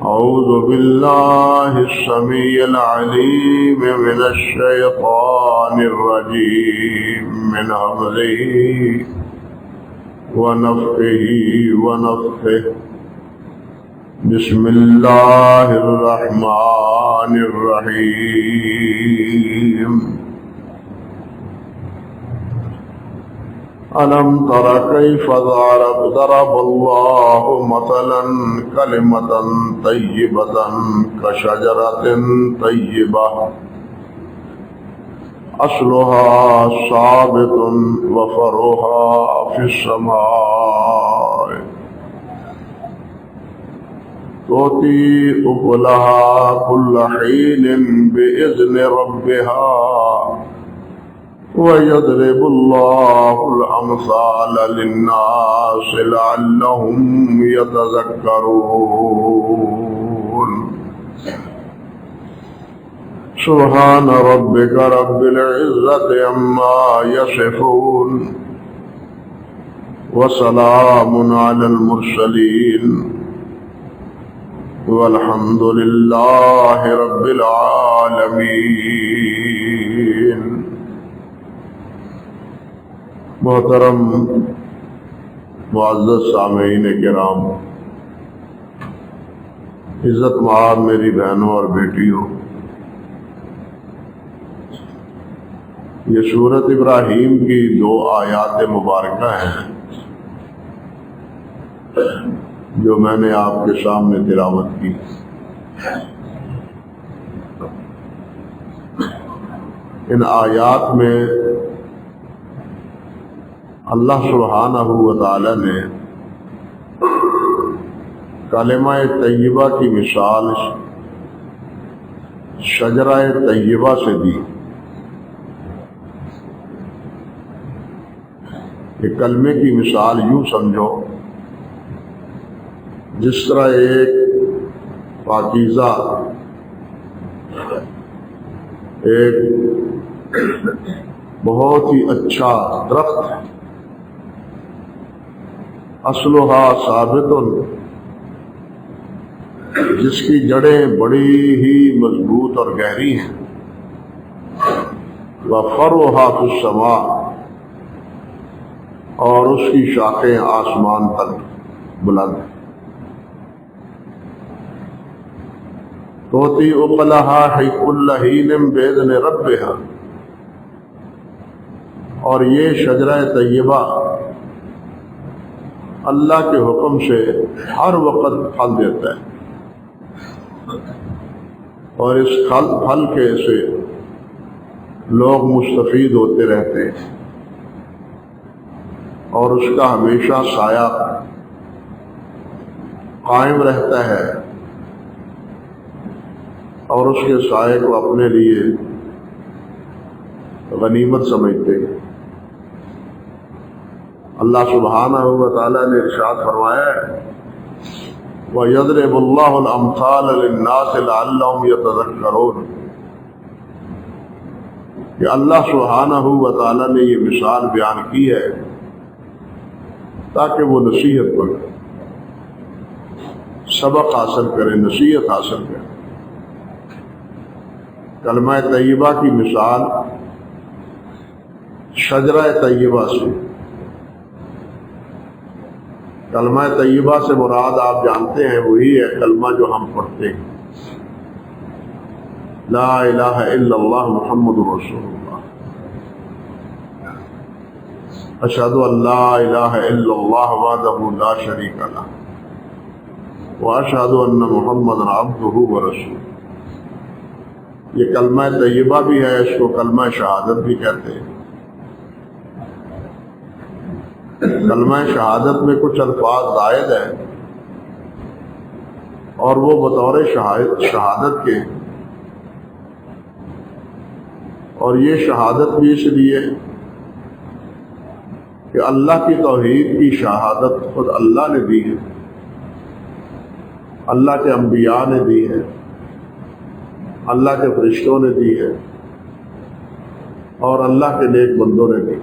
أعوذ بالله السميع العليم من الشيطان الرجيم من همزه ونفخه ونفثه بسم الله الرحمن الرحيم ألم تر كيف ضرب الله مثلا كلمة طيبة كشجرة طيبة أصلها ثابت وفرعها في السماء تؤتي أكلها كل حين بإذن ربها ويضرب الله الأمثال للناس لعلهم يتذكرون سبحان ربك رب العزة عما يصفون وسلام على المرسلين والحمد لله رب العالمين. محترم معزز سامعین کرام، عزت مآب میری بہنوں اور بیٹیوں، یہ سورت ابراہیم کی 2 آیات مبارکہ ہیں جو میں نے آپ کے سامنے تلاوت کی. ان آیات میں اللہ سبحانہ و تعالی نے کلمہ طیبہ کی مثال شجرہ طیبہ سے دی. کہ کلمے کی مثال یوں سمجھو جس طرح ایک پاکیزہ، ایک بہت ہی اچھا درخت ہے، اصلھا ثابت، جس کی جڑیں بڑی ہی مضبوط اور گہری ہیں، وفرعھا فی السماء، اور اس کی شاخیں آسمان تک بلند ہیں. تؤتی اکلھا کل حین بإذن ربھا، اور یہ شجرہ طیبہ اللہ کے حکم سے ہر وقت پھل دیتا ہے، اور اس پھل کے سے لوگ مستفید ہوتے رہتے ہیں، اور اس کا ہمیشہ سایہ قائم رہتا ہے، اور اس کے سائے کو اپنے لیے غنیمت سمجھتے ہیں. اللہ سبحانہ و تعالی نے ارشاد فرمایا ہے وَيَضْرِبُ اللَّهُ الْأَمْثَالَ لِلنَّاسِ لَعَلَّهُمْ يَتَذَكَّرُونَ، کہ اللہ سبحانہ و تعالی نے یہ مثال بیان کی ہے تاکہ وہ نصیحت پڑھے، سبق حاصل کرے، نصیحت حاصل کرے. کلمہ طیبہ کی مثال شجرہ طیبہ سے. کلمہ طیبہ سے مراد آپ جانتے ہیں وہی ہے کلمہ جو ہم پڑھتے ہیں، لا الہ الا اللہ محمد رسول اللہ، اشہد ان لا الہ الا اللہ وحدہ لا شریک لہ واشہد ان محمدا عبدہ ورسولہ. یہ کلمہ طیبہ بھی ہے، اس کو کلمہ شہادت بھی کہتے ہیں. کلمہ شہادت میں کچھ الفاظ زائد ہیں اور وہ بطور شہادت کے، اور یہ شہادت بھی اس لیے کہ اللہ کی توحید کی شہادت خود اللہ نے دی ہے، اللہ کے انبیاء نے دی ہے، اللہ کے فرشتوں نے دی ہے، اور اللہ کے نیک بندوں نے دی.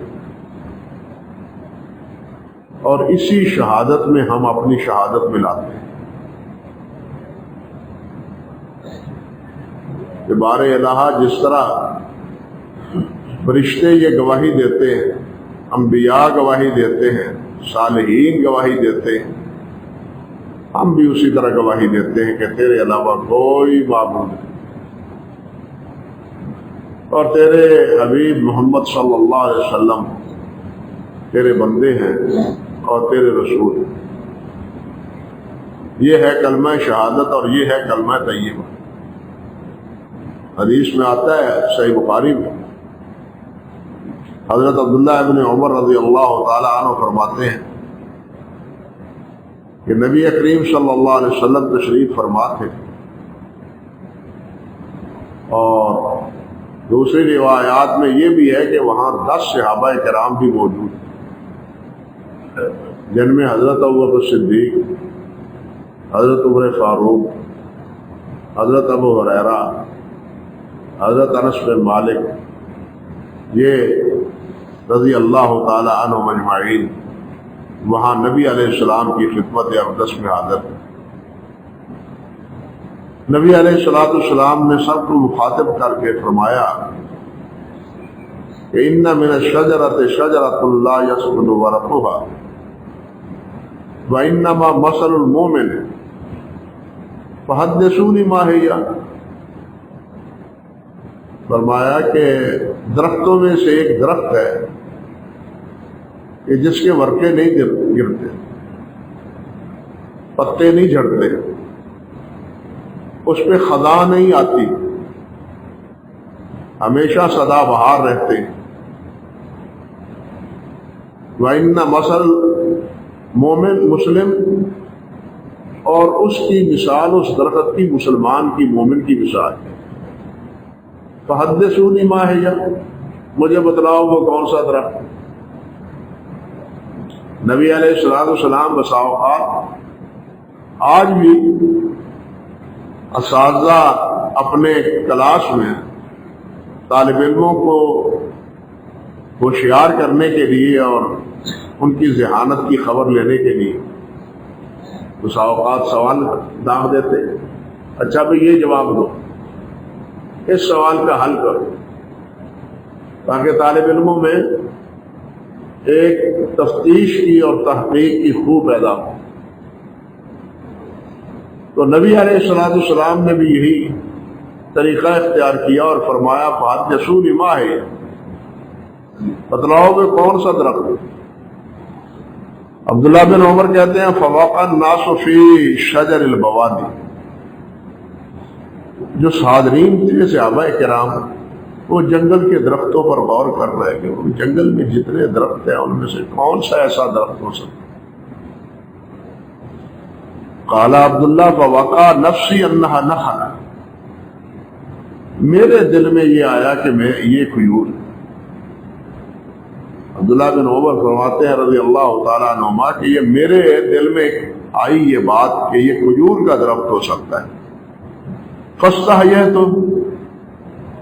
اور اسی شہادت میں ہم اپنی شہادت ملاتے ہیں. کہ بار الہ جس طرح فرشتے یہ گواہی دیتے ہیں، انبیاء گواہی دیتے ہیں، صالحین گواہی دیتے ہیں، ہم بھی اسی طرح گواہی دیتے ہیں کہ تیرے علاوہ کوئی معبود نہیں، اور تیرے حبیب محمد صلی اللہ علیہ وسلم تیرے بندے ہیں اور تیرے رسول ہیں۔ یہ ہے کلمہ شہادت اور یہ ہے کلمہ طیبہ۔ حدیث میں آتا ہے صحیح بخاری میں، حضرت عبداللہ ابن عمر رضی اللہ تعالی عنہ فرماتے ہیں کہ نبی کریم صلی اللہ علیہ وسلم تشریف فرما تھے، اور دوسری روایات میں یہ بھی ہے کہ وہاں 10 صحابہ کرام بھی موجود ہیں، جن میں حضرت ابوبکر صدیق، حضرت عمر فاروق، حضرت ابو ہریرہ، حضرت انس بن مالک، یہ رضی اللہ تعالی عنہم اجمعین وہاں نبی علیہ السلام کی خدمت اقدس میں حاضر ہیں۔ نبی علیہ السلام نے سب کو مخاطب کر کے فرمایا کہ ان من الشجرۃ شجرۃ لا يسقط ورقها وانما مثل المؤمن فحدثوني ما هي۔ فرمایا کہ درختوں میں سے ایک درخت ہے کہ جس کے ورقے نہیں گرتے، پتے نہیں جھڑتے، اس پہ خزاں نہیں آتی، ہمیشہ سدا بہار رہتے ہیں۔ وَإِنَّ مَثَلَ مومن مسلم، اور اس کی مثال اس درخت کی مسلمان کی، مومن کی مثال ہے۔ فحدثونی ما ہی، مجھے بتلاؤ وہ کون سا درخت۔ نبی علیہ السلام بسا اوقات آج بھی اساتذہ اپنے کلاس میں طالب علموں کو ہوشیار کرنے کے لیے اور ان کی ذہانت کی خبر لینے کے لیے بسا اوقات سوال داغ دیتے، اچھا بھئی یہ جواب دو، اس سوال کا حل کرو، تاکہ طالب علموں میں ایک تفتیش کی اور تحقیق کی خوب پیدا ہو۔ تو نبی علیہ السلام نے بھی یہی طریقہ اختیار کیا اور فرمایا فحدثونی ما ہے، بتلاؤ کہ کون سا درخت۔ عبداللہ بن عمر کہتے ہیں فوقع الناس فی شجر البوادی، جو حاضرین تھے صحابہ کرام وہ جنگل کے درختوں پر غور کر رہے کہ جنگل میں جتنے درخت ہیں ان میں سے کون سا ایسا درخت ہو سکتا۔ قال عبداللہ فوقع نفسی انہا نخل، میرے دل میں یہ آیا کہ میں یہ کھجور۔ عبداللہ بن عمر فرماتے ہیں رضی اللہ تعالیٰ عنہما کہ یہ میرے دل میں آئی یہ بات کہ یہ کھجور کا درخت ہو سکتا ہے۔ فاستحییت،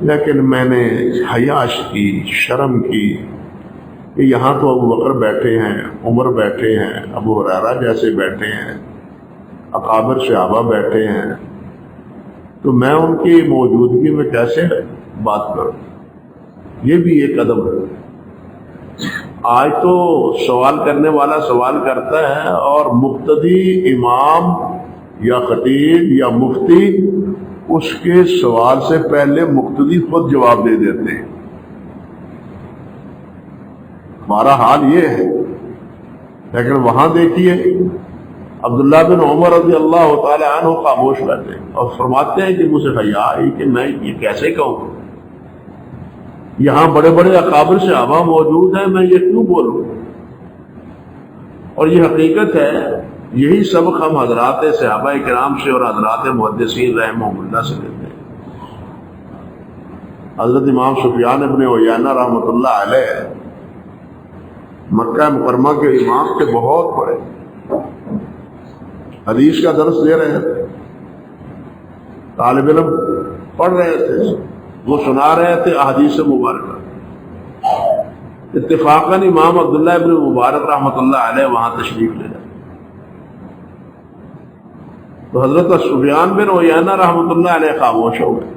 لیکن میں نے حیاش کی، شرم کی کہ یہاں تو ابو بکر بیٹھے ہیں، عمر بیٹھے ہیں، ابو ہریرہ جیسے بیٹھے ہیں، اکابر صحابہ بیٹھے ہیں، تو میں ان کی موجودگی میں کیسے بات کروں۔ یہ بھی ایک ادب ہے۔ آج تو سوال کرنے والا سوال کرتا ہے اور مقتدی امام یا خطیب یا مفتی اس کے سوال سے پہلے مقتدی خود جواب دے دیتے ہیں۔ ہمارا حال یہ ہے، لیکن وہاں دیکھیے عبداللہ بن عمر رضی اللہ تعالی عنہ خاموش رہتے ہیں اور فرماتے ہیں کہ مجھے حیا آئی کہ میں یہ کیسے کہوں، یہاں بڑے بڑے اکابر صحابہ موجود ہیں، میں یہ کیوں بولوں۔ اور یہ حقیقت ہے، یہی سبق ہم حضرات صحابہ کرام سے اور حضرات محدثین رحمہم اللہ سے لیتے ہیں۔ حضرت امام سفیان ابن عیینہ رحمۃ اللہ علیہ مکہ مکرمہ کے امام کے بہت بڑے، حدیث کا درس دے رہے تھے، طالب علم پڑھ رہے تھے، وہ سنا رہے تھے احادیث مبارکہ۔ اتفاقاً امام عبداللہ ابن مبارک رحمۃ اللہ علیہ وہاں تشریف لے جائے، تو حضرت سفیان بن عیینہ رحمۃ اللہ علیہ خاموش ہو گئے۔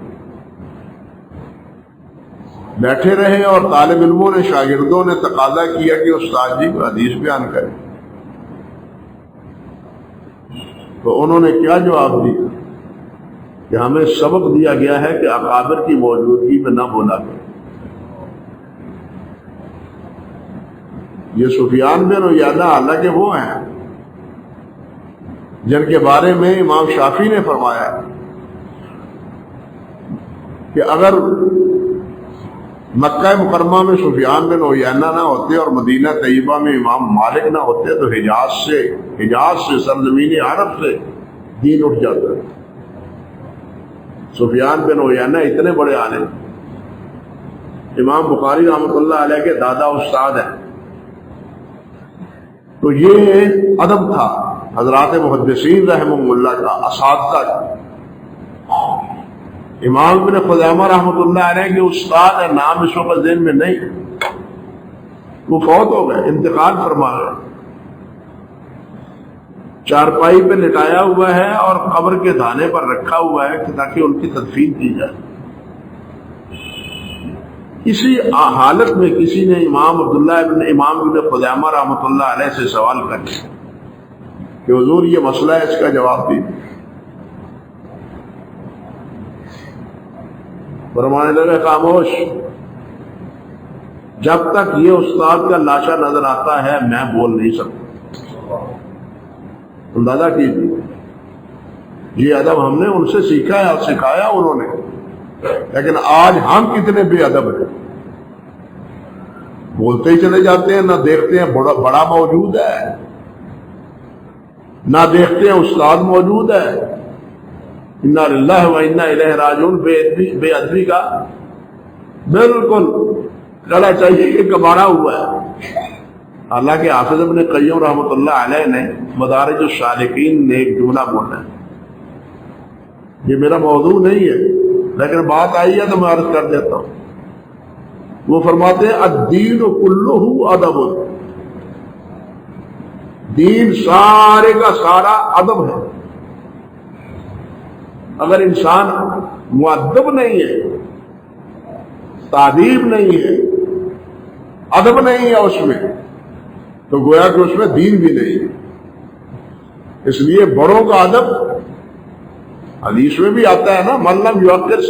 بیٹھے رہے اور طالب علموں نے شاگردوں نے تقاضا کیا کہ استاد جی کو حدیث بیان کریں، تو انہوں نے کیا جواب دیا کہ ہمیں سبق دیا گیا ہے کہ اکابر کی موجودگی میں نہ بولا کریں۔ یہ سفیان بن عیینہ حالانکہ وہ ہیں جن کے بارے میں امام شافعی نے فرمایا کہ اگر مکہ مکرمہ میں سفیان بن عیینہ نہ ہوتے اور مدینہ طیبہ میں امام مالک نہ ہوتے تو حجاز سے سرزمین عرب سے دین اٹھ جاتا۔ سفیان بن عیینہ اتنے بڑے عالم، امام بخاری رحمۃ اللہ علیہ کے دادا استاد ہیں، تو یہ ادب تھا حضرات محدثین رحمہ اللہ کا، اساتذہ کا۔ امام ابن خزیمہ رحمۃ اللہ علیہ کے استاد ہے، نام اس وقت ذہن میں نہیں، وہ فوت ہو گئے، انتقال فرما گئے، چارپائی پہ لٹایا ہوا ہے اور قبر کے دھانے پر رکھا ہوا ہے تاکہ ان کی تدفین کی جائے۔ اسی حالت میں کسی نے امام ابن خزیمہ رحمۃ اللہ علیہ سے سوال کر لیا کہ حضور یہ مسئلہ ہے، اس کا جواب دیجیے۔ فرمانے لگے خاموش، جب تک یہ استاد کا لاشا نظر آتا ہے میں بول نہیں سکتا۔ اندازہ کیجیے، یہ ادب ہم نے ان سے سیکھا ہے اور سکھایا انہوں نے، لیکن آج ہم کتنے بے ادب ہیں، بولتے ہی چلے جاتے ہیں، نہ دیکھتے ہیں بڑا موجود ہے، نہ دیکھتے ہیں استاد موجود ہے۔ انا للہ و انا الیہ راجعون، بے ادبی کا بالکل گلا چاہیے کہ کباڑا ہوا ہے۔ حالانکہ حافظ ابن قیم رحمۃ اللہ علیہ نے مدارج السالکین نے ایک جملہ بولا ہے، یہ میرا موضوع نہیں ہے لیکن بات آئی ہے تو میں عرض کر دیتا ہوں۔ وہ فرماتے ہیں الدین کلہ ادب، دین سارے کا سارا ادب ہے۔ اگر انسان مؤدب نہیں ہے، تادیب نہیں ہے، ادب نہیں ہے اس میں، تو گویا کہ اس میں دین بھی نہیں ہے۔ اس لیے بڑوں کا ادب حدیث میں بھی آتا ہے نا، من لم یوقر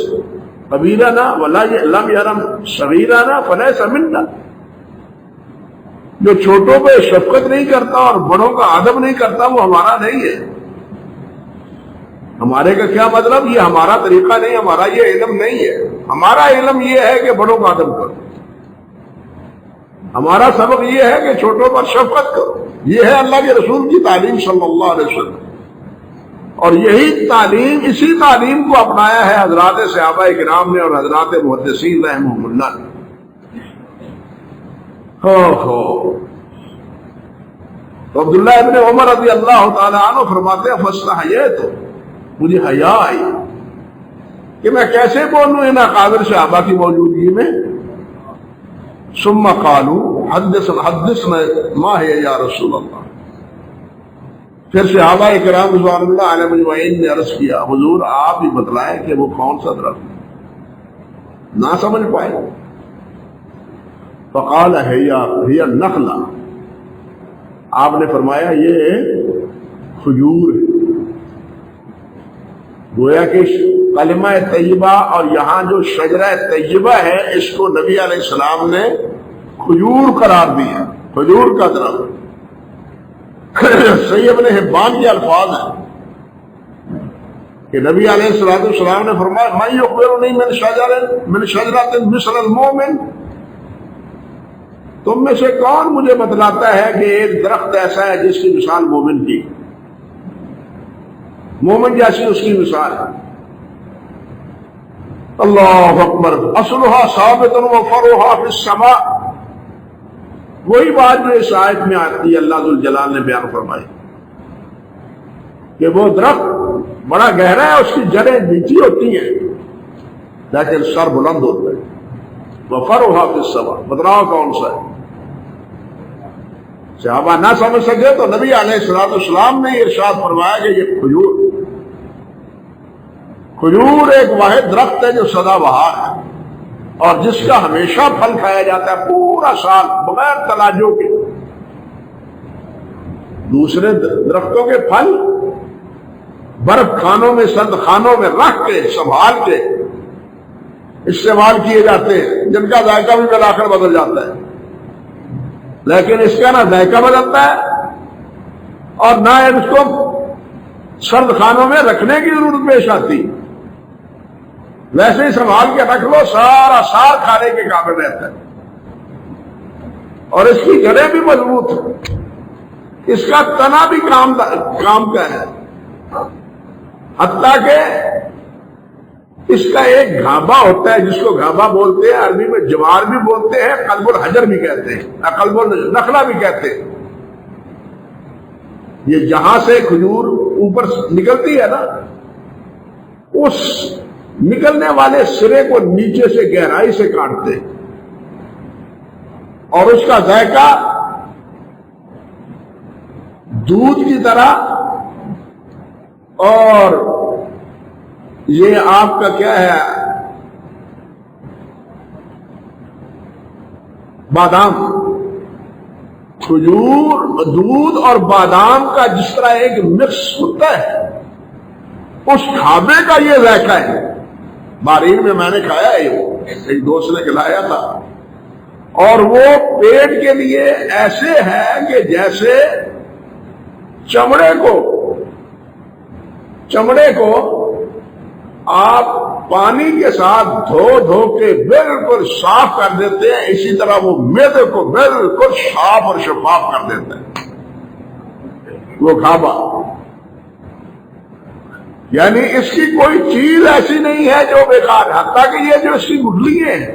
کبیرنا ولا لم یرم صغیرنا فلیس منا، جو چھوٹوں پہ شفقت نہیں کرتا اور بڑوں کا ادب نہیں کرتا وہ ہمارا نہیں ہے۔ ہمارے کا کیا مطلب؟ یہ ہمارا طریقہ نہیں، ہمارا یہ علم نہیں ہے۔ ہمارا علم یہ ہے کہ بڑوں کا ادب کرو، ہمارا سبق یہ ہے کہ چھوٹوں پر شفقت کرو۔ یہ ہے اللہ کے رسول کی تعلیم صلی اللہ علیہ وسلم، اور یہی تعلیم، اسی تعلیم کو اپنایا ہے حضرات صحابہ کرام نے اور حضرات محدثین رحمہ اللہ نے۔ تو عبداللہ ابن عمر رضی اللہ تعالی عنہ فرماتے ہیں فاستحییت، مجھے حیا آئی کہ میں کیسے بولوں ان اکابر صحابہ کی موجودگی میں۔ ثم قالوا حدثنا ما ہے یا رسول اللہ، پھر صحابہ کرام رضوان اللہ علیہ مجمعین نے عرض کیا حضور آپ ہی بتلائیں کہ وہ کون سا درخت، نہ سمجھ پائے۔ فقال ہی النخلہ، آپ نے فرمایا یہ کھجور ہے۔ گویا کہ کلمہ طیبہ اور یہاں جو شجرہ طیبہ ہے اس کو نبی علیہ السلام نے کھجور قرار دیا، کھجور کا درخت۔ صحیح ابن حبان کے الفاظ ہیں کہ نبی علیہ السلام نے فرمایا من یخبرنی من شجرۃ مثل المؤمن، تم میں سے کون مجھے بتلاتا ہے کہ ایک درخت ایسا ہے جس کی مثال مومن کی، مومن جیسی اس کی مثال ہے۔ اللہ اکبر، اصلها ثابت وفرعها فی السماء، وہی بات جو اس آیت میں آتی ہے اللہ ذوالجلال نے بیان فرمائی کہ وہ درخت بڑا گہرا ہے، اس کی جڑیں نیچی ہوتی ہیں لیکن سر بلند ہوتا ہے۔ وفرعها فی السماء، بتلاؤ کون سا ہے؟ صحابہ نہ سمجھ سکے تو نبی علیہ السلام نے ارشاد فرمایا کہ یہ کھجور ایک واحد درخت ہے جو سدا بہار ہے، اور جس کا ہمیشہ پھل کھایا جاتا ہے پورا سال بغیر تلاجوں کے. دوسرے درختوں کے پھل برف خانوں میں سرد خانوں میں رکھ کے سنبھال کے استعمال کیے جاتے ہیں، جن کا ذائقہ بھی بالآخر بدل جاتا ہے. لیکن اس کا نہ ذائقہ بدلتا ہے اور نہ اس کو سرد خانوں میں رکھنے کی ضرورت پیش آتی. ویسے ہی سنبھال کے رکھ لو، سارا سال کھانے کے قابل رہتا ہے. اور اس کی جڑیں بھی مضبوط ہے، اس کا تنا بھی کام کا ہے. حتیٰ کہ اس کا ایک گھابا ہوتا ہے جس کو گھابا بولتے ہیں، عربی میں جوار بھی بولتے ہیں، قلب الحجر بھی کہتے ہیں، قلب النخلا بھی کہتے ہیں. یہ جہاں سے کھجور اوپر نکلتی ہے نا، اس نکلنے والے سرے کو نیچے سے گہرائی سے کاٹتے اور اس کا ذائقہ دودھ کی طرح، اور یہ آپ کا کیا ہے بادام، کھجور، دودھ اور بادام کا جس طرح ایک مکس ہوتا ہے، اس کھابے کا یہ ذائقہ ہے. بارین میں نے کھایا ہے، ایک دوست نے کھلایا تھا، اور وہ پیٹ کے لیے ایسے ہے کہ جیسے چمڑے کو آپ پانی کے ساتھ دھو کے بالکل صاف کر دیتے ہیں، اسی طرح وہ معدے کو بالکل صاف اور شفاف کر دیتا ہے وہ کھابا. یعنی اس کی کوئی چیز ایسی نہیں ہے جو بیکار. حتیٰ کہ یہ جو اس کی گٹھلیاں ہیں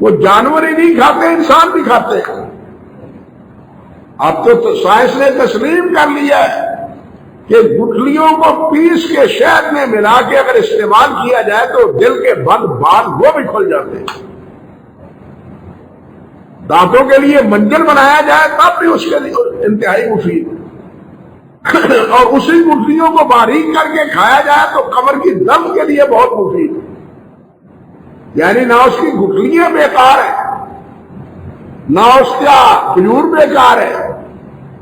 وہ جانور ہی نہیں کھاتے، انسان بھی کھاتے ہیں. اب تو سائنس نے تسلیم کر لیا ہے کہ گٹھلیوں کو پیس کے شہد میں ملا کے اگر استعمال کیا جائے تو دل کے بند باندھ وہ بھی کھل جاتے ہیں. دانتوں کے لیے منجن بنایا جائے تب بھی اس کے لیے انتہائی مفید. اور اسی گٹھلیوں کو باریک کر کے کھایا جائے تو کمر کی درد کے لیے بہت مفید. یعنی نہ اس کی گٹھلیاں بیکار ہیں، نہ اس کا کھجور بیکار ہے،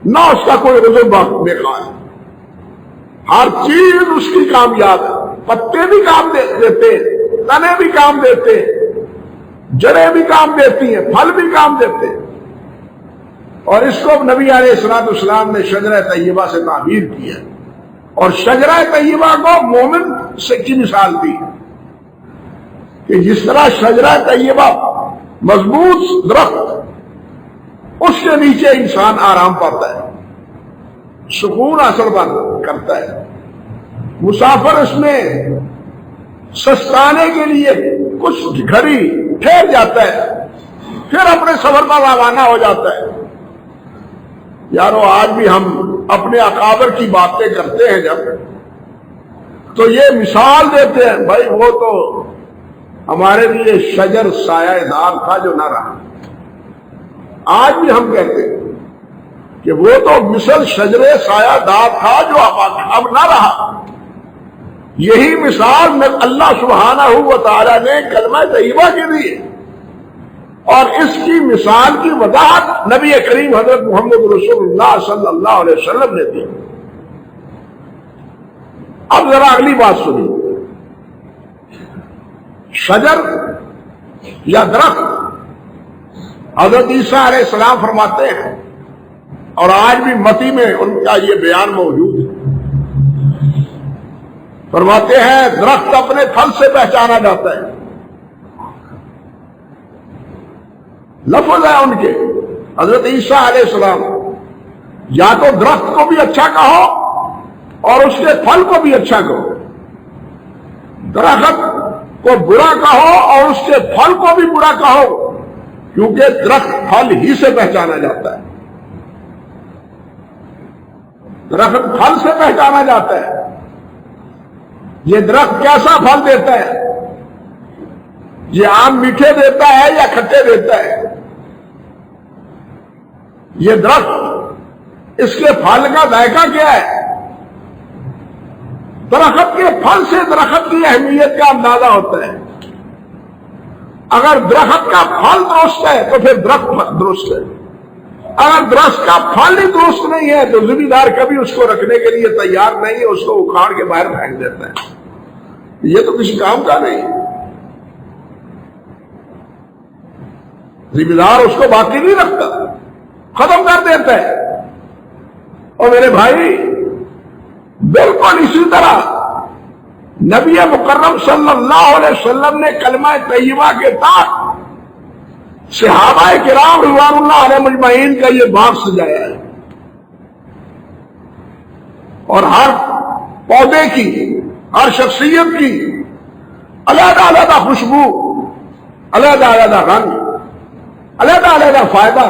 نہ اس کا کوئی عضو بیکار ہے. ہر چیز اس کی کامیاب ہے. پتے بھی کام دیتے، تنے بھی کام دیتے، جڑیں بھی کام دیتی ہیں، پھل بھی کام دیتے ہیں. اور اس کو نبی علیہ الصلوۃ والسلام نے شجرہ طیبہ سے تعبیر کیا، اور شجرہ طیبہ کو مومن سے کی مثال دی کہ جس طرح شجرہ طیبہ مضبوط درخت، اس کے نیچے انسان آرام پاتا ہے، سکون حاصل کرتا ہے. مسافر اس میں سستانے کے لیے کچھ گھڑی ٹھہر جاتا ہے، پھر اپنے سفر پر روانہ ہو جاتا ہے. یارو آج بھی ہم اپنے اکابر کی باتیں کرتے ہیں جب، تو یہ مثال دیتے ہیں، بھائی وہ تو ہمارے لیے شجر سایہ دار تھا جو نہ رہا. آج بھی ہم کہتے ہیں کہ وہ تو مثل شجر سایہ دار تھا جو اب نہ رہا. یہی مثال اللہ سبحانہ و تعالی نے کلمہ طیبہ کی دی، اور اس کی مثال کی وضاحت نبی کریم حضرت محمد رسول اللہ صلی اللہ علیہ وسلم نے دی. اب ذرا اگلی بات سنیے. شجر یا درخت، حضرت عیسیٰ علیہ السلام فرماتے ہیں، اور آج بھی متی میں ان کا یہ بیان موجود ہے، فرماتے ہیں درخت اپنے پھل سے پہچانا جاتا ہے. لفظ ہے ان کے حضرت عیسیٰ علیہ السلام، یا تو درخت کو بھی اچھا کہو اور اس کے پھل کو بھی اچھا کہو، درخت کو برا کہو اور اس کے پھل کو بھی برا کہو، کیونکہ درخت پھل ہی سے پہچانا جاتا ہے. درخت پھل سے پہچانا جاتا ہے. یہ درخت کیسا پھل دیتا ہے؟ یہ آم میٹھے دیتا ہے یا کھٹے دیتا ہے؟ یہ درخت، اس کے پھل کا ذائقہ کیا ہے؟ درخت کے پھل سے درخت کی اہمیت کا اندازہ ہوتا ہے. اگر درخت کا پھل درست ہے تو پھر درخت درست ہے، اگر درخت کا پھل ہی درست نہیں ہے تو ذمہ دار کبھی اس کو رکھنے کے لیے تیار نہیں ہے، اس کو اکھاڑ کے باہر پھینک دیتا ہے، یہ تو کسی کام کا نہیں، ذمہ دار اس کو باقی نہیں رکھتا، ختم کر دیتا ہے۔ اور میرے بھائی بالکل اسی طرح نبی مکرم صلی اللہ علیہ وسلم نے کلمہ طیبہ کے تحت صحابہ کرام رضوان اللہ علیہ مجمعین کا یہ باغ سجایا ہے، اور ہر پودے کی، ہر شخصیت کی علیحدہ علیحدہ خوشبو، علیحدہ علیحدہ رنگ، علیحدہ علیحدہ فائدہ،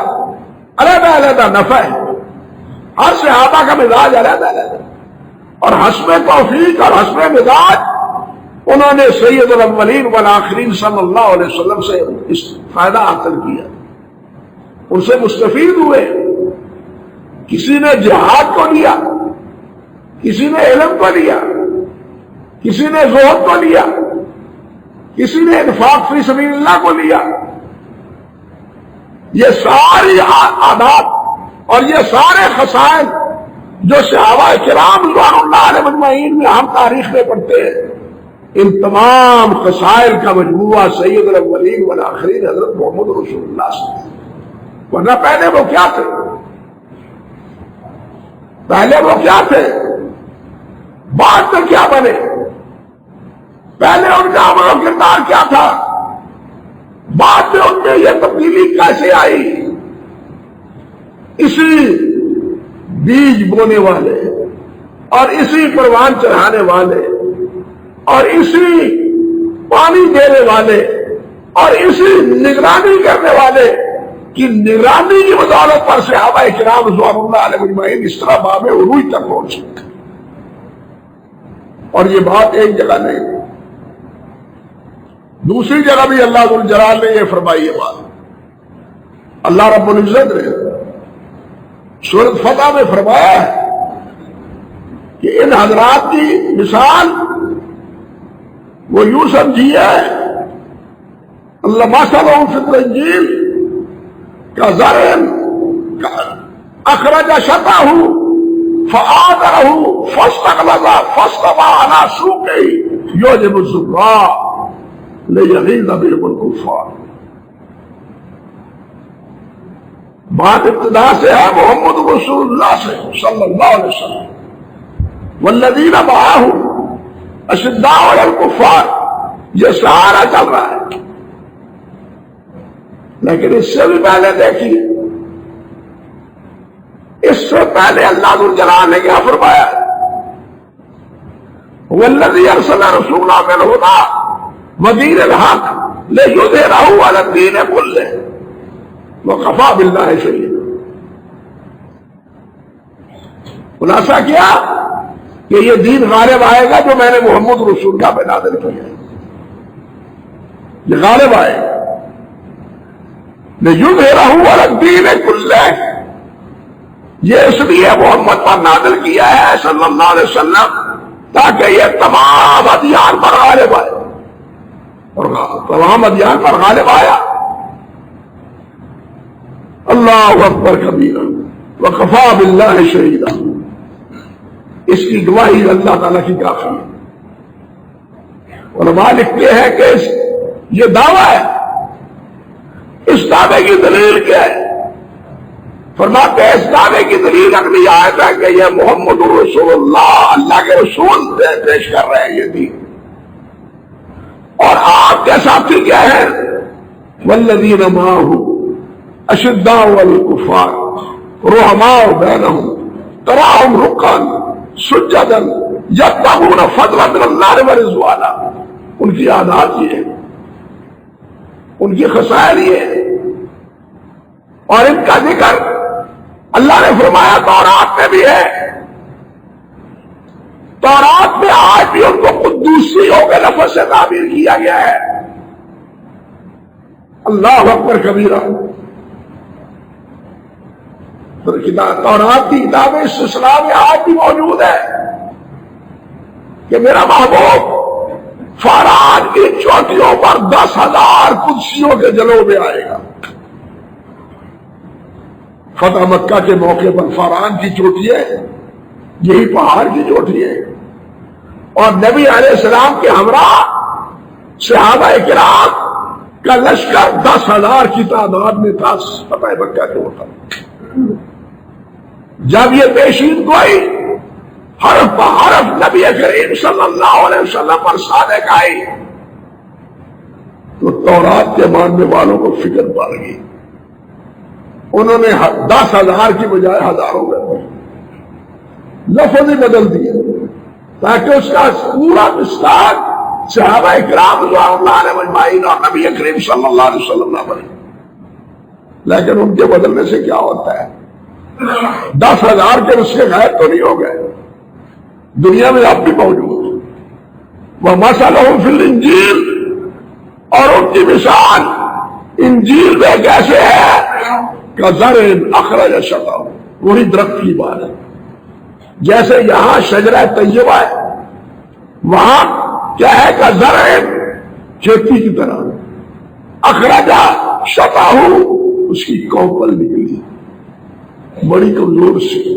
علیحدہ علیحدہ نفع ہے، ہر صحابہ کا مزاج علیحدہ علیحدہ، اور حسب توفیق اور حسب مزاج انہوں نے سید الاولین والآخرین صلی اللہ علیہ وسلم سے اس فائدہ حاصل کیا، ان سے مستفید ہوئے۔ کسی نے جہاد کو لیا، کسی نے علم کو لیا، کسی نے زہد کو لیا، کسی نے انفاق فی سبیل اللہ کو لیا۔ یہ ساری عادات اور یہ سارے خصائل جو صحابہ کرام رضوان اللہ علیہ مجمعین میں ہم تاریخ میں پڑھتے ہیں، ان تمام خصائل کا مجموعہ سید الاولین والآخرین حضرت محمد رسول اللہ صلی اللہ علیہ وسلم۔ ورنہ پہلے وہ کیا تھے؟ پہلے وہ کیا تھے؟ بعد میں کیا بنے؟ پہلے ان کا عمل و کردار کیا تھا؟ بعد میں ان میں یہ تبدیلی کیسے آئی؟ اسی بیج بونے والے اور اسی پروان چڑھانے والے اور اسی پانی دینے والے اور اسی نگرانی کرنے والے کی نگرانی کی بدولت پر صحابہ کرام رضوان اللہ علیہ مجمعین اس طرح باب عروج تک پہنچ سکتے۔ اور یہ بات ایک جگہ نہیں، دوسری جگہ بھی اللہ ذو الجلال نے یہ فرمائی ہے بات۔ اللہ رب العزت نے سورۃ فتح میں فرمایا ہے کہ ان حضرات کی مثال وہ یوں سمجھی ہے، اللہ مثلہم فی الانجیل کزرع اخرج شطأہ فآزرہ فاستغلظ فاستوى علی سوقہ یعجب الزراع لیغیظ بہم الکفار۔ بات ابتدا سے ہے محمد رسول اللہ سے صلی اللہ علیہ وسلم، والذین معہ اشداء علی الکفار، یہ سہارا چل رہا ہے۔ لیکن اس سے بھی پہلے دیکھیے، اس سے پہلے اللہ ذو الجلال نے کیا فرمایا؟ والذی ارسل رسولہ بالہدی ودین الحق لیظہرہ علی الدین کلہ وکفی باللہ شہیدا۔ خلاصہ کیا کہ یہ دین غالب آئے گا جو میں نے محمد رسول اللہ پہ نازل کیا ہے، یہ غالب آئے گا۔ لیظہرہ علی الدین کلہ، یہ اس لیے محمد پر نازل کیا ہے صلی اللہ علیہ وسلم تاکہ یہ تمام ادیان پر غالب آئے، اور تمام ادیان پر غالب آیا۔ اللہ اکبر کبیرہ وکفی باللہ شہیدا، اس کی گواہی اللہ تعالیٰ کی کافی ہے۔ علماء لکھتے ہیں کہ یہ دعویٰ ہے، اس دعوے کی دلیل کیا ہے؟ فرماتے ہیں اس دعوے کی دلیل اگلی آیت ہے کہ یہ محمد رسول اللہ کے رسول پیش کر رہے ہیں یہ دین، اور آپ کے ساتھی کیا ہے؟ والذین معہ اشداء علی الکفار رحماء بینہم تراہم رکعا سجدا یبتغون فضلا من اللہ ورضوانا۔ ان کی عادات یہ ہے، ان کی خصائل یہ ہے، اور ان کا ذکر اللہ نے فرمایا تورات میں بھی ہے۔ تورات میں آج بھی ان کو قدوسیوں کے لفظ سے تعبیر کیا گیا ہے۔ اللہ اکبر کبیرہ۔ تورات کی کتاب اس سلسلہ میں آج بھی موجود ہے کہ میرا محبوب فاران کی چوٹیوں پر 10,000 قدسیوں کے جلوے میں آئے گا. فتح مکہ کے موقع پر فاران کی چوٹی ہے، یہی پہاڑ کی چوٹی ہے، اور نبی علیہ السلام کے ہمراہ صحابہ کرام کا لشکر 10,000 کی تعداد میں تھا فتح مکہ کے وقت. جب یہ پیشین گوئی حرف پہ حرف نبی کریم صلی اللہ علیہ وسلم پر صادق آئی تو تورات کے ماننے والوں کو فکر پڑ گئی. انہوں نے 10,000 کی بجائے ہزاروں میں لفظ ہی بدل دیے تاکہ اس کا پورا مستاق صحابہ کرام رضوان اللہ علیہم اجمعین اور نبی کریم صلی اللہ علیہ وسلم نہ بنے. لیکن ان کے بدلنے سے کیا ہوتا ہے؟ 10,000 کے نسخے غائب تو نہیں ہو گئے، دنیا میں اب بھی موجود. وہ مثلہم فی الانجیل، اور ان کی مثال انجیل میں کیسے ہے؟ کزرع اخرج شطأہ، وہی درخت کی بات ہے. جیسے یہاں شجرہ طیبہ ہے، وہاں کیا ہے؟ کزرع، کھیتی کی طرح. اخرج شطأہ، اس کی کوپل نکلی بڑی کمزور سی.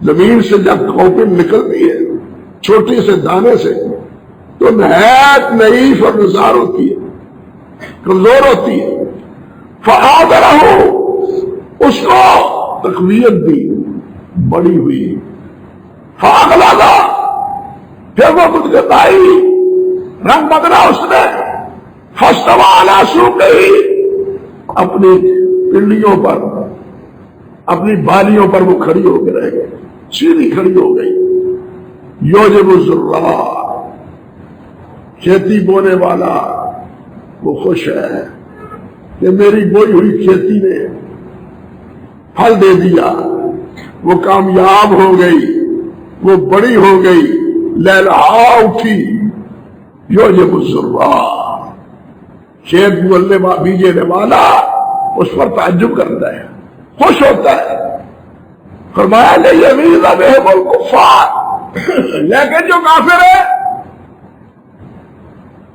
زمین سے جب کوپل نکلتی ہے چھوٹے سے دانے سے تو نہایت نحیف اور نزار ہوتی ہے، کمزور ہوتی ہے. فآذرہ، اس کو تقویت دی، بڑی ہوئی. فاغلظ، پھر وہ کچھ گتائی، رنگ بدلا اس نے. فاستوى علی سوقہ، اپنی پنڈلیوں پر، اپنی بالیوں پر وہ کھڑی ہو کے رہ گئی، سیدھی کھڑی ہو گئی. یوجب الزراع، کھیتی بونے والا وہ خوش ہے کہ میری بوئی ہوئی کھیتی نے پھل دے دیا، وہ کامیاب ہو گئی، وہ بڑی ہو گئی، لہلہا اٹھی. یوجب الزراع، کھیت بیجنے والا اس پر تعجب کرتا ہے، خوش ہوتا ہے. فرمایا لیغیظ بہم الکفار، لیکن جو کافر ہے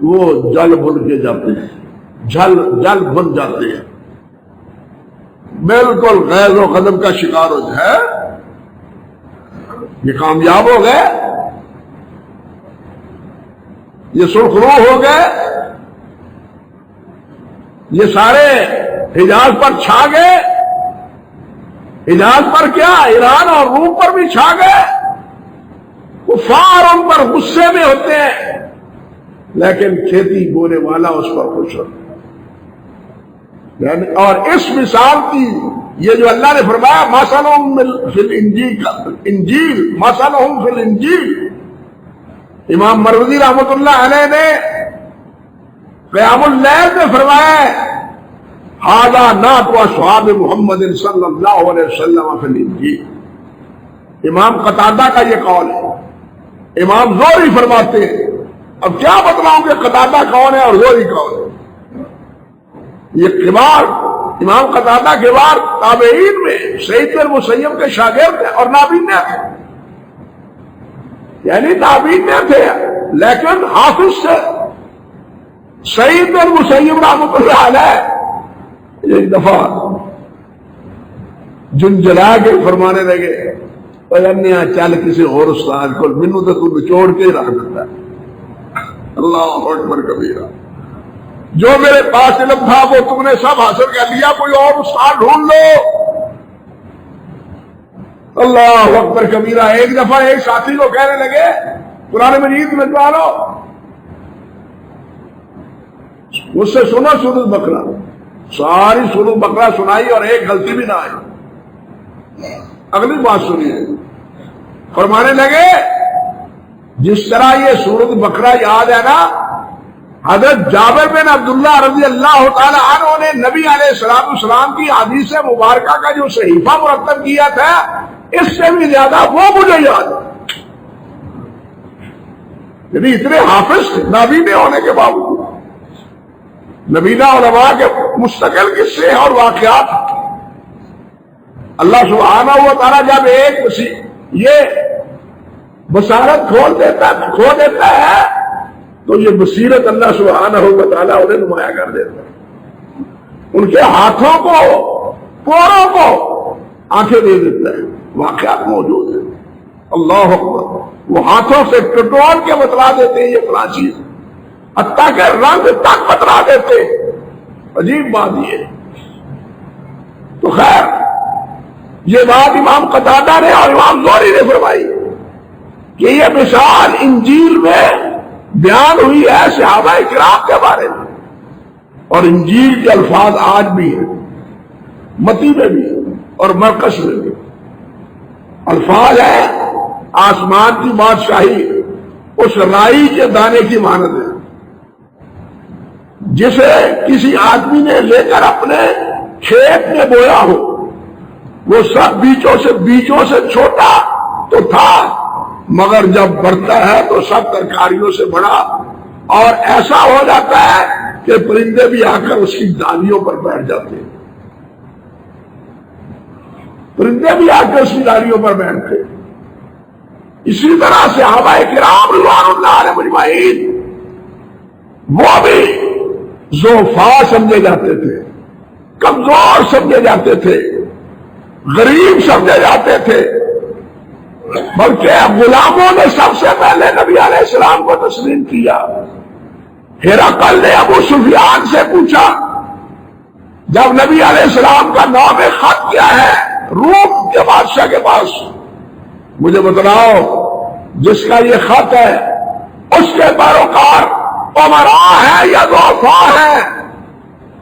وہ جل بھن کے جاتے ہیں، جل بھن جاتے ہیں، بالکل غیظ و غضب کا شکار ہو جائے. یہ کامیاب ہو گئے، یہ سرخرو ہو گئے، یہ سارے حجاز پر چھا گئے. حجاز پر کیا، ایران اور روم پر بھی چھا گئے. کفار ان پر غصے میں ہوتے ہیں، لیکن کھیتی بونے والا اس پر خوش ہوتا ہے. اور اس مثال کی یہ جو اللہ نے فرمایا مثلہم فی الانجیل، مثلہم فی الانجیل، امام مروزی رحمۃ اللہ علیہ نے قیام اللیل میں فرمایا ھذا نعت اصحاب محمد صلی اللہ علیہ وسلم فی الانجیل. امام قتادہ کا یہ قول ہے. امام زہری فرماتے ہیں، اب کیا بتلاؤں کہ قتادہ کون ہے اور زہری کون ہے. یہ کبار امام قتادہ کبار تابعین میں سعید بن مسیب کے شاگرد تھے اور نابینا تھے، یعنی نابینا تھے لیکن حافظ تھے. سعید بن مسیب رحمۃ اللہ علیہ ایک دفعہ جنجلا کے فرمانے لگے، چل کسی اور استاد کو، مینوں تو نچوڑ کے ہی رکھ دیتا ہے. اللہ اکبر کبیرہ، جو میرے پاس علم تھا وہ تم نے سب حاصل کر لیا، کوئی اور استاد ڈھونڈ لو. اللہ اکبر کبیرہ. ایک دفعہ ایک ساتھی کو کہنے لگے قرآن مجید میں لو، مجھ سے سنا سورۃ بقرہ، ساری سورۃ بقرہ سنائی اور ایک غلطی بھی نہ آئی. اگلی بات سنیے، فرمانے لگے جس طرح یہ سورۃ بقرہ یاد ہے نا، حضرت جابر بن عبداللہ رضی اللہ تعالی عنہ نے نبی علیہ السلام کی حدیث مبارکہ کا جو صحیفہ مرتب کیا تھا، اس سے بھی زیادہ وہ مجھے یاد ہے. یعنی اتنے حافظ تھے نابینا ہونے کے باوجود. نبینا علماء کے مستقل قصے اور واقعات. اللہ سبحانہ و تعالیٰ جب ایک یہ بصارت کھو دیتا ہے تو یہ بصیرت اللہ سبحانہ و تعالیٰ انہیں نمایاں کر دیتا ہے، ان کے ہاتھوں کو پوروں کو آنکھیں دے دیتا ہے، واقعات موجود ہیں۔ اللہ اکبر، وہ ہاتھوں سے ٹٹول کے بتلا دیتے ہیں یہ فلاں چیز، حتیٰ کہ رنگ تک بتلا دیتے ہیں۔ عجیب بات یہ۔ تو خیر یہ بات امام قتادہ نے اور امام زہری نے فرمائی کہ یہ مثال انجیل میں بیان ہوئی ہے صحابہ کرام کے بارے میں، اور انجیل کے الفاظ آج بھی ہیں، متی میں بھی اور مرکز میں بھی الفاظ ہیں۔ آسمان کی بادشاہی اس رائی کے دانے کی مانند ہے جسے کسی آدمی نے لے کر اپنے کھیت میں بویا ہو، وہ سب بیچوں سے چھوٹا تو تھا، مگر جب بڑھتا ہے تو سب ترکاریوں سے بڑا، اور ایسا ہو جاتا ہے کہ پرندے بھی آ کر اس کی ڈالیوں پر بیٹھ جاتے ہیں، پرندے بھی آ کر اس کی ڈالیوں پر بیٹھتے ہیں۔ اسی طرح صحابہ کرام رضوان اللہ علیہم اجمعین وہ بھی ضعفاء سمجھے جاتے تھے، کمزور سمجھے جاتے تھے، غریب سمجھے جاتے تھے، بلکہ غلاموں نے سب سے پہلے نبی علیہ السلام کو تسلیم کیا۔ ہرقل نے ابو سفیان سے پوچھا جب نبی علیہ السلام کا نام خط کیا ہے روم کے بادشاہ کے پاس، مجھے بتلاؤ جس کا یہ خط ہے اس کے پیروکار امراء ہے یا ضعفاء ہے؟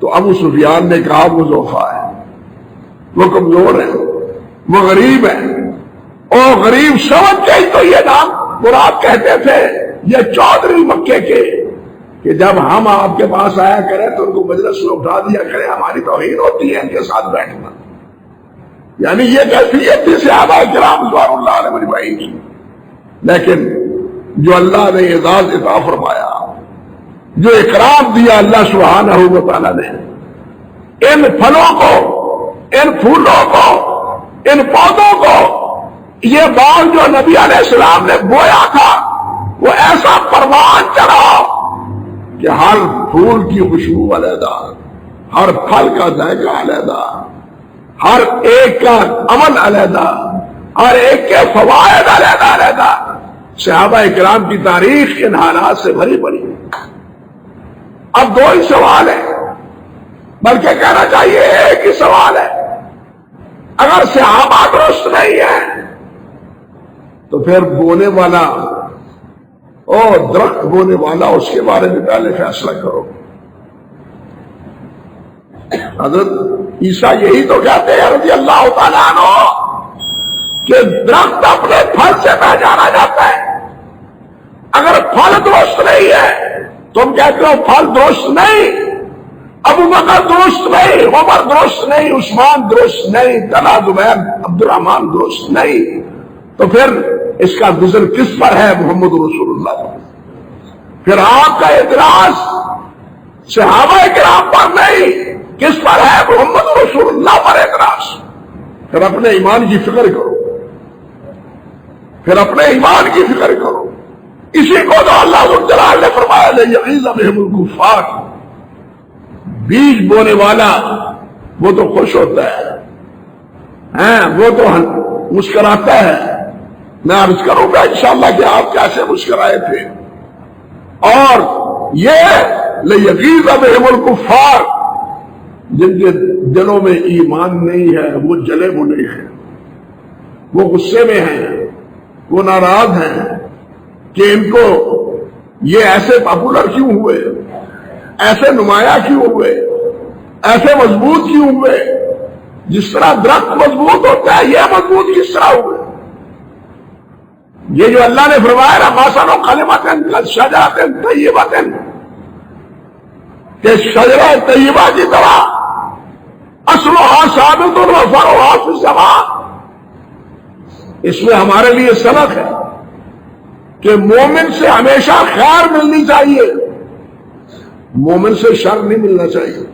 تو ابو سفیان نے کہا وہ ضعفاء ہے، وہ کمزور ہے، وہ غریب ہے۔ اور غریب سمجھ کے ہی تو یہ نام مراد کہتے تھے یہ چودھری مکے کے، کہ جب ہم آپ کے پاس آیا کریں تو ان کو مجلس میں اٹھا دیا کریں، ہماری توہین ہوتی ہے ان کے ساتھ بیٹھنا۔ یعنی یہ کیفیت تھی صحابہ کرام رضوان اللہ علیہم اجمعین کی۔ لیکن جو اللہ نے اعزاز عطا فرمایا، جو اکرام دیا اللہ سبحانہ و تعالیٰ نے، ان پھلوں کو، ان پھولوں کو، ان پودوں کو، یہ باغ جو نبی علیہ السلام نے بویا تھا وہ ایسا پروان چڑھا کہ ہر پھول کی خوشبو علیحدہ، ہر پھل کا ذائقہ علیحدہ، ہر ایک کا عمل علیحدہ، ہر ایک کے فوائد علیحدہ علیحدہ۔ صحابہ کرام کی تاریخ ان حالات سے بھری پڑی۔ اب دو ہی سوال ہے، بلکہ کہنا چاہیے ایک ہی سوال ہے۔ اگر صحابہ درست نہیں ہے تو پھر بونے والا، درخت بونے والا، اس کے بارے میں پہلے فیصلہ کرو۔ حضرت عیسیٰ یہی تو کہتے ہیں رضی اللہ تعالیٰ عنہ کہ درخت اپنے پھل سے پہچانا جاتا ہے۔ اگر پھل درست نہیں ہے، تم کہتے ہو پھل درست نہیں، ابو بکر درست نہیں، عمر درست نہیں، عثمان درست نہیں، طلحہ زبیر عبد الرحمان درست نہیں، تو پھر اس کا گزر کس پر ہے؟ محمد رسول اللہ پر۔ پھر آپ کا اعتراض صحابہ کرام پر نہیں، کس پر ہے؟ محمد رسول اللہ پر اعتراض۔ پھر اپنے ایمان کی فکر کرو، پھر اپنے ایمان کی فکر کرو۔ اسی کو تو اللہ ذو الجلال نے فرمایا لِیَغِیظَ بِهِمُ الْکُفَّارَ، بیج بونے والا وہ تو خوش ہوتا ہے، وہ تو مسکراتا ہے۔ میں عرض کروں گا انشاءاللہ کہ آپ کیسے مسکرائے تھے۔ اور یہ لِیَغِیظَ بِهِمُ الْکُفَّارَ، جن کے دلوں میں ایمان نہیں ہے وہ جلے بھنے ہیں، وہ غصے میں ہیں، وہ ناراض ہیں کہ ان کو یہ ایسے پاپولر کیوں ہوئے، ایسے نمایاں کیوں ہوئے، ایسے مضبوط کیوں ہوئے، جس طرح درخت مضبوط ہوتا ہے یہ مضبوط کس طرح ہوئے۔ یہ جو اللہ نے فرمایا نا مَثَلُ کَلِمَةٍ کَشَجَرَةٍ طَیِّبَةٍ، کہ شجرہ طیبہ کی طرح اصلها ثابت وفرعها فی السماء، اس میں ہمارے لیے سبق ہے کہ مومن سے ہمیشہ خیر ملنی چاہیے، مومن سے شر نہیں ملنا چاہیے۔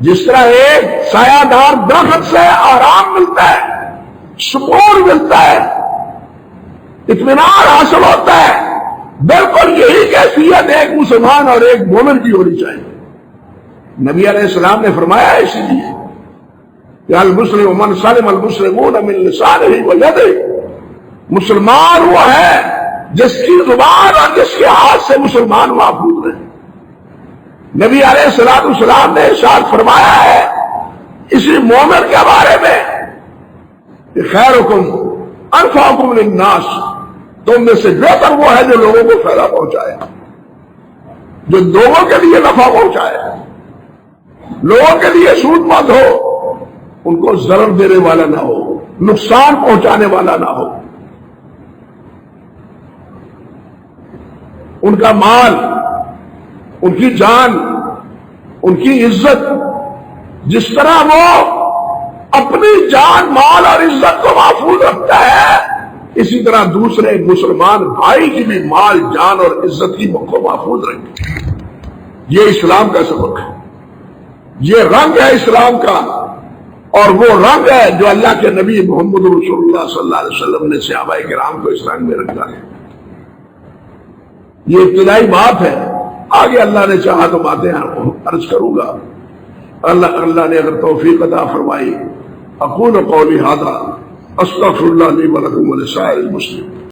جس طرح ایک سایہ دار درخت سے آرام ملتا ہے، سکون ملتا ہے، اطمینان حاصل ہوتا ہے. بالکل یہی کیفیت ایک مسلمان اور ایک مومن کی ہونی چاہیے. نبی علیہ السلام نے فرمایا اسی لیے کہ المسلم من سلم المسلمون من لسانہ ویدہ، مسلمان وہ ہے جس کی زبان اور جس کے ہاتھ سے مسلمان محفوظ رہے. نبی علیہ السلام نے ارشاد فرمایا ہے اسی مومن کے بارے میں کہ خیرکم انفعکم للناس، تم میں سے بہتر وہ ہے جو لوگوں کو فائدہ پہنچائے، جو لوگوں کے لیے نفع پہنچائے، لوگوں کے لیے سود مند ہو، ان کو ضرر دینے والا نہ ہو، نقصان پہنچانے والا نہ ہو. ان کا مال، ان کی جان، ان کی عزت، جس طرح وہ اپنی جان، مال اور عزت کو محفوظ رکھتا ہے، اسی طرح دوسرے مسلمان بھائی کی بھی مال، جان اور عزت کی کو محفوظ رکھے. یہ اسلام کا سبق ہے، یہ رنگ ہے اسلام کا، اور وہ رنگ ہے جو اللہ کے نبی محمد رسول اللہ صلی اللہ علیہ وسلم نے صحابہ کرام کو اس رنگ میں رکھا ہے. یہ ابتدائی بات ہے، آگے اللہ نے چاہا تو باتیں عرض کروں گا. اللہ نے اگر توفیق عطا فرمائی. اقول قولی ھذا استغفر اللہ لی ولکم ولسائر المسلمین.